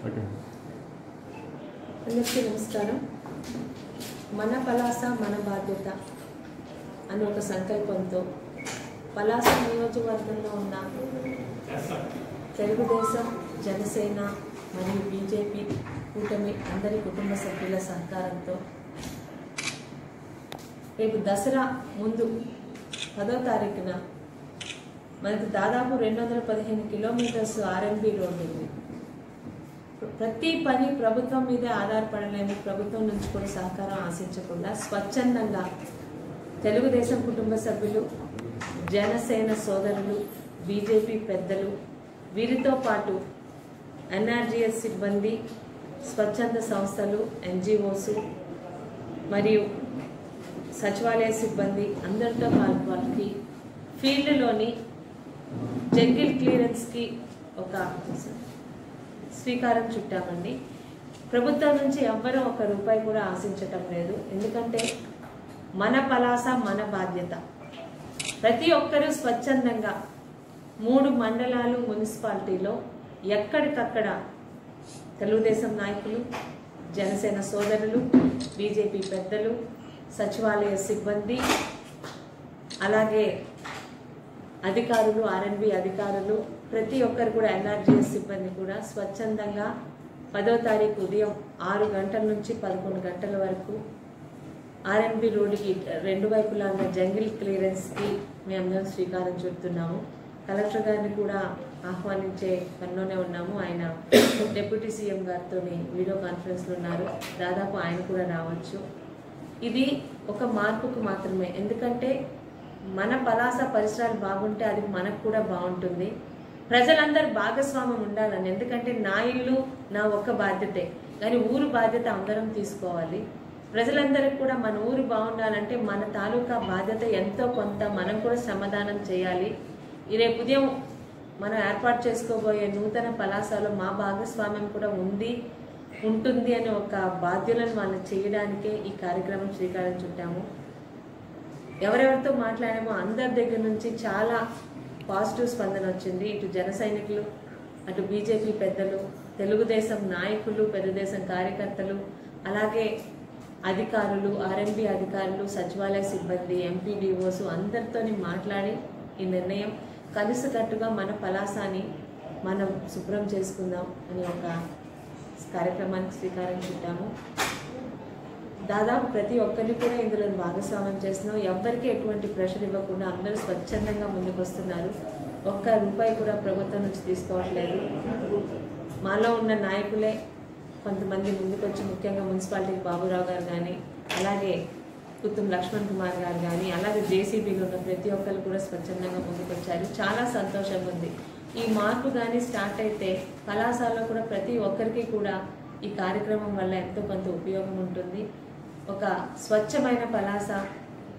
అందరికీ నమస్కారం. మన పలాస మన బాధ్యత అనే ఒక సంకల్పంతో పలాస నియోజకవర్గంలో ఉన్న తెలుగుదేశం, జనసేన మరియు బీజేపీ కూటమి అందరి కుటుంబ సభ్యుల సహకారంతో రేపు దసరా ముందు 10వ తారీఖున మనకు దాదాపు 215 కిలోమీటర్స్ ఆర్ఎంబీ రోడ్డు ఉంది. ప్రతి పని ప్రభుత్వం మీదే ఆధారపడలేము. ప్రభుత్వం నుంచి కూడా సహకారం ఆశించకుండా స్వచ్ఛందంగా తెలుగుదేశం కుటుంబ సభ్యులు, జనసేన సోదరులు, బీజేపీ పెద్దలు, వీరితో పాటు ఎన్ఆర్జీఎస్ సిబ్బంది, స్వచ్ఛంద సంస్థలు, ఎన్జిఓస్ మరియు సచివాలయ సిబ్బంది అందరితో వాళ్ళకి ఫీల్డ్లోని జంగిల్ క్లియరెన్స్కి ఒక శ్రీకారం చుట్టామండి. ప్రభుత్వం నుంచి ఎవ్వరూ ₹1 కూడా ఆశించటం లేదు. ఎందుకంటే మన పలాస మన బాధ్యత. ప్రతి ఒక్కరూ స్వచ్ఛందంగా 3 మండలాలు మున్సిపాలిటీలో ఎక్కడికక్కడ తెలుగుదేశం నాయకులు, జనసేన సోదరులు, బీజేపీ పెద్దలు, సచివాలయ సిబ్బంది, అలాగే అధికారులు, ఆర్ఎన్బి అధికారులు, ప్రతి ఒక్కరు కూడా ఎన్ఆర్జీఎస్ సిబ్బంది కూడా స్వచ్ఛందంగా 10వ తారీఖు ఉదయం 6 గంటల నుంచి 11 గంటల వరకు ఆర్ఎన్బి రోడ్డుకి 2 వైపులా ఉన్న జంగిల్ క్లియరెన్స్కి మేమందరం శ్రీకారం చుడుతున్నాము. కలెక్టర్ గారిని కూడా ఆహ్వానించే పనిలోనే ఉన్నాము. ఆయన డిప్యూటీ సీఎం గారితో వీడియో కాన్ఫరెన్స్లో ఉన్నారు. దాదాపు ఆయన కూడా రావచ్చు. ఇది ఒక మార్పుకు మాత్రమే. ఎందుకంటే మన పలాస పరిసరాలు బాగుంటే అది మనకు కూడా బాగుంటుంది. ప్రజలందరూ భాగస్వామ్యం ఉండాలని. ఎందుకంటే నా ఇల్లు నా ఒక్క బాధ్యతే, కానీ ఊరు బాధ్యత అందరం తీసుకోవాలి. ప్రజలందరికీ కూడా మన ఊరు బాగుండాలంటే మన తాలూకా బాధ్యత ఎంతో కొంత మనం కూడా శ్రమదానం చేయాలి. రేపు ఉదయం మనం ఏర్పాటు చేసుకోబోయే నూతన పలాసలో మా భాగస్వామ్యం కూడా ఉంటుంది అనే ఒక బాధ్యులను వాళ్ళు చేయడానికే ఈ కార్యక్రమం శ్రీకారం చుట్టాము. ఎవరెవరితో మాట్లాడామో అందరి దగ్గర నుంచి చాలా పాజిటివ్ స్పందన వచ్చింది. ఇటు జన సైనికులు, అటు బీజేపీ పెద్దలు, తెలుగుదేశం నాయకులు, తెలుగుదేశం కార్యకర్తలు, అలాగే అధికారులు, ఆర్ఎంబి అధికారులు, సచివాలయ సిబ్బంది, ఎంపీడీఓస్ అందరితో మాట్లాడి ఈ నిర్ణయం కలిసికట్టుగా మన పలాసాని మనం శుభ్రం చేసుకుందాం అని ఒక కార్యక్రమానికి శ్రీకారం చుట్టాము. దాదాపు ప్రతి ఒక్కరిని కూడా ఇందులో భాగస్వామ్యం చేస్తున్నాం. ఎవ్వరికి ఎటువంటి ప్రెషర్ ఇవ్వకుండా అందరూ స్వచ్ఛందంగా ముందుకు వస్తున్నారు. ₹1 కూడా ప్రభుత్వం నుంచి తీసుకోవట్లేదు. మాలో ఉన్న నాయకులే కొంతమంది ముందుకు వచ్చి, ముఖ్యంగా మున్సిపాలిటీకి బాబురావు గారు కానీ, అలాగే కుత్తుం లక్ష్మణ్ కుమార్ గారు కానీ, అలాగే జేసీబీలో ఉన్న ప్రతి ఒక్కరు కూడా స్వచ్ఛందంగా ముందుకు వచ్చారు. చాలా సంతోషంగా ఉంది. ఈ మార్పు కానీ స్టార్ట్ అయితే పలాసలో కూడా ప్రతి ఒక్కరికి కూడా ఈ కార్యక్రమం వల్ల ఎంతో కొంత ఉపయోగం ఉంటుంది. ఒక స్వచ్ఛమైన పలాస,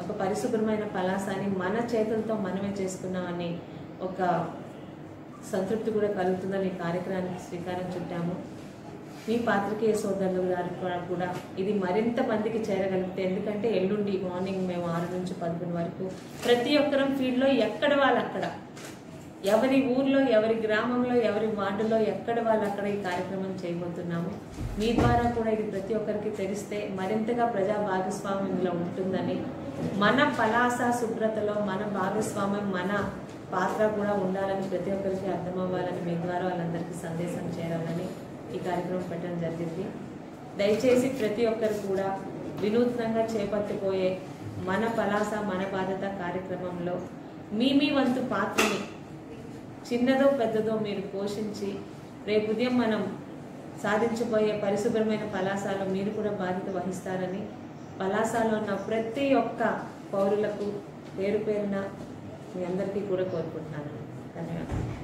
ఒక పరిశుభ్రమైన పలాసాని మన చేతులతో మనమే చేసుకున్నామని ఒక సంతృప్తి కూడా కలుగుతుందని ఈ కార్యక్రమానికి శ్రీకారం చుట్టాము. మీ పాత్రికేయ సోదరులు గారు కూడా ఇది మరింత మందికి చేరగలిగితే, ఎందుకంటే ఎల్లుండి మార్నింగ్ మేము 6 నుంచి 11 వరకు ప్రతి ఒక్కరం ఫీల్డ్లో ఎక్కడ వాళ్ళు అక్కడ, ఎవరి ఊర్లో, ఎవరి గ్రామంలో, ఎవరి వార్డులో ఎక్కడ వాళ్ళు అక్కడ ఈ కార్యక్రమం చేయబోతున్నాము. మీ ద్వారా కూడా ఇది ప్రతి ఒక్కరికి తెలిస్తే మరింతగా ప్రజా భాగస్వామ్యంలో ఉంటుందని, మన పలాస శుభ్రతలో మన భాగస్వామ్యం, మన పాత్ర కూడా ఉండాలని ప్రతి ఒక్కరికి అర్థమవ్వాలని మీ ద్వారా వాళ్ళందరికీ సందేశం చేరాలని ఈ కార్యక్రమం పెట్టడం జరిగింది. దయచేసి ప్రతి ఒక్కరు కూడా వినూత్నంగా చేపట్టిపోయే మన పలాస మన బాధ్యత కార్యక్రమంలో మీ వంతు పాత్రని చిన్నదో పెద్దదో మీరు పోషించి రేపు ఉదయం మనం సాధించబోయే పరిశుభ్రమైన పలాసలో మీరు కూడా బాధ్యత వహిస్తారని, పలాసలో ఉన్న ప్రతి ఒక్క పౌరులకు పేరు పేరున మీ అందరికీ కూడా కోరుకుంటున్నాను. ధన్యవాదాలు.